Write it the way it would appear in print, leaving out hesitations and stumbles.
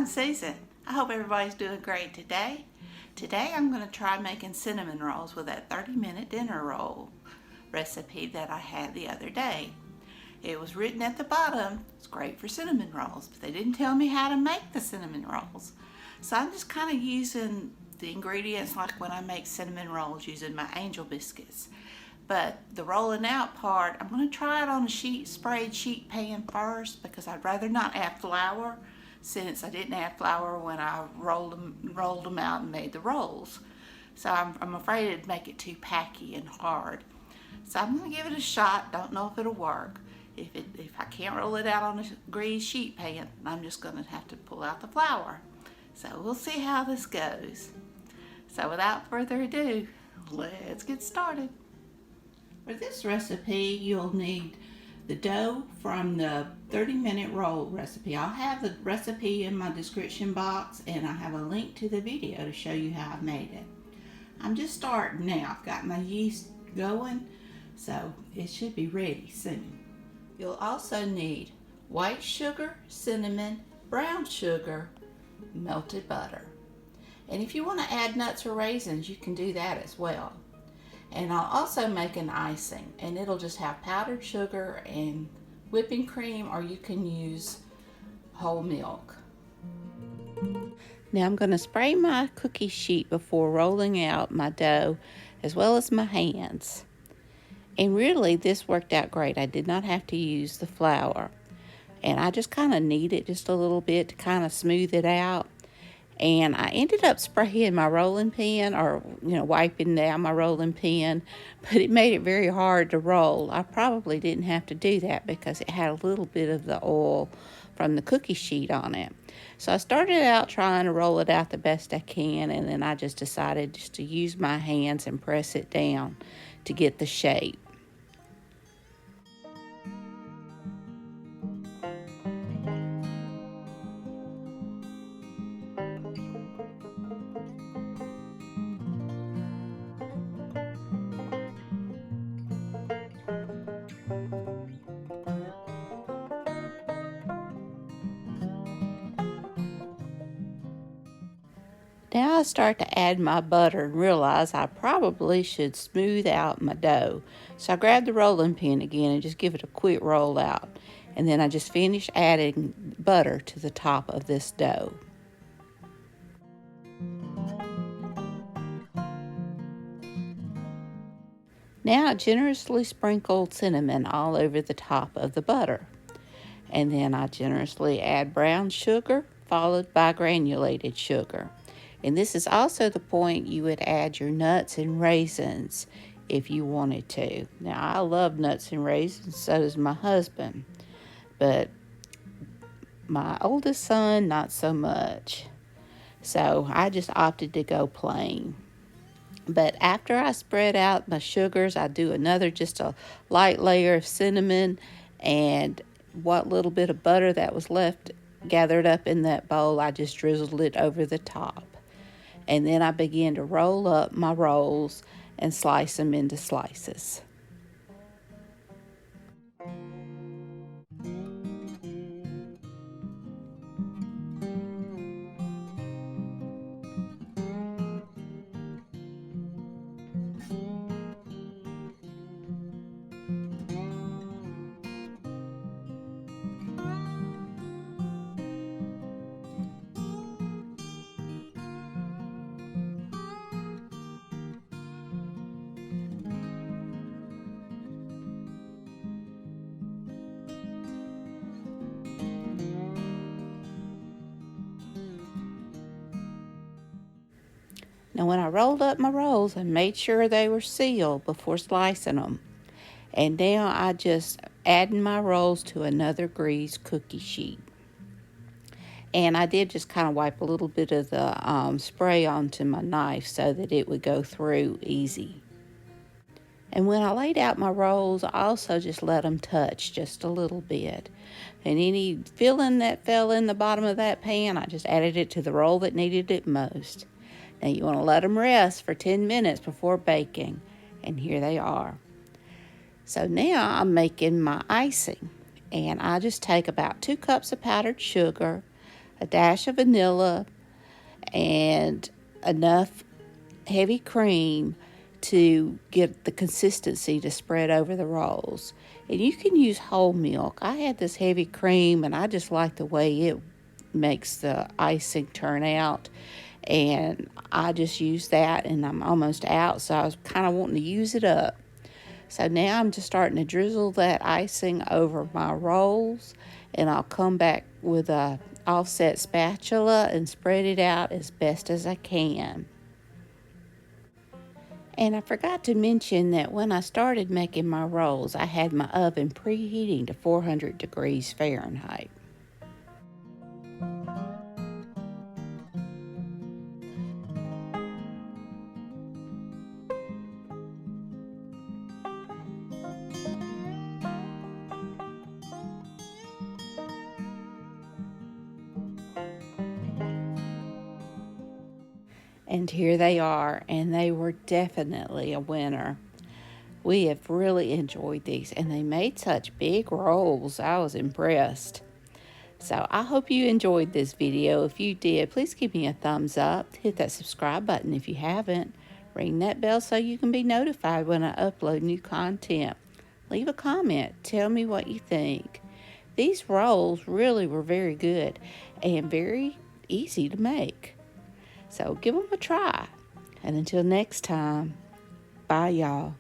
I'm Susan. I hope everybody's doing great today. Today I'm going to try making cinnamon rolls with that 30-minute dinner roll recipe that I had the other day. It was written at the bottom, it's great for cinnamon rolls, but they didn't tell me how to make the cinnamon rolls. So I'm just kind of using the ingredients like when I make cinnamon rolls using my angel biscuits. But the rolling out part, I'm going to try it on a sprayed sheet pan first because I'd rather not add flour since I didn't add flour when I rolled them out and made the rolls. So I'm afraid it'd make it too packy and hard. So I'm going to give it a shot. Don't know if it'll work. If I can't roll it out on a greased sheet pan, I'm just going to have to pull out the flour. So we'll see how this goes. So without further ado, let's get started. For this recipe, you'll need the dough from the 30-minute roll recipe. I'll have the recipe in my description box, and I have a link to the video to show you how I made it. I'm just starting now. I've got my yeast going, so it should be ready soon. You'll also need white sugar, cinnamon, brown sugar, melted butter. And if you want to add nuts or raisins, you can do that as well. And I'll also make an icing, and it'll just have powdered sugar and whipping cream, or you can use whole milk. Now I'm going to spray my cookie sheet before rolling out my dough as well as my hands. And really this worked out great. I did not have to use the flour. And I just kind of knead it just a little bit to kind of smooth it out. And I ended up spraying my rolling pin, or wiping down my rolling pin, but it made it very hard to roll. I probably didn't have to do that because it had a little bit of the oil from the cookie sheet on it. So I started out trying to roll it out the best I can, and then I just decided just to use my hands and press it down to get the shape. Now I start to add my butter and realize I probably should smooth out my dough. So I grab the rolling pin again and just give it a quick roll out. And then I just finish adding butter to the top of this dough. Now I generously sprinkled cinnamon all over the top of the butter. And then I generously add brown sugar followed by granulated sugar. And this is also the point you would add your nuts and raisins if you wanted to. Now, I love nuts and raisins, so does my husband. But my oldest son, not so much. So I just opted to go plain. But after I spread out my sugars, I do just a light layer of cinnamon, and what little bit of butter that was left gathered up in that bowl, I just drizzled it over the top. And then I began to roll up my rolls and slice them into slices. Now when I rolled up my rolls, I made sure they were sealed before slicing them. And now I just adding my rolls to another greased cookie sheet. And I did just kind of wipe a little bit of the spray onto my knife so that it would go through easy. And when I laid out my rolls, I also just let them touch just a little bit. And any filling that fell in the bottom of that pan, I just added it to the roll that needed it most. Now you want to let them rest for 10 minutes before baking. And here they are. So now I'm making my icing. And I just take about 2 cups of powdered sugar, a dash of vanilla, and enough heavy cream to get the consistency to spread over the rolls. And you can use whole milk. I had this heavy cream and I just like the way it makes the icing turn out, and I just used that, and I'm almost out, so I was kind of wanting to use it up. So now I'm just starting to drizzle that icing over my rolls, and I'll come back with a offset spatula and spread it out as best as I can. And I forgot to mention that when I started making my rolls, I had my oven preheating to 400 degrees Fahrenheit. And here they are, and they were definitely a winner. We have really enjoyed these, and they made such big rolls. I was impressed. So I hope you enjoyed this video. If you did, please give me a thumbs up. Hit that subscribe button if you haven't. Ring that bell so you can be notified when I upload new content. Leave a comment. Tell me what you think. These rolls really were very good and very easy to make. So give them a try. And until next time, bye y'all.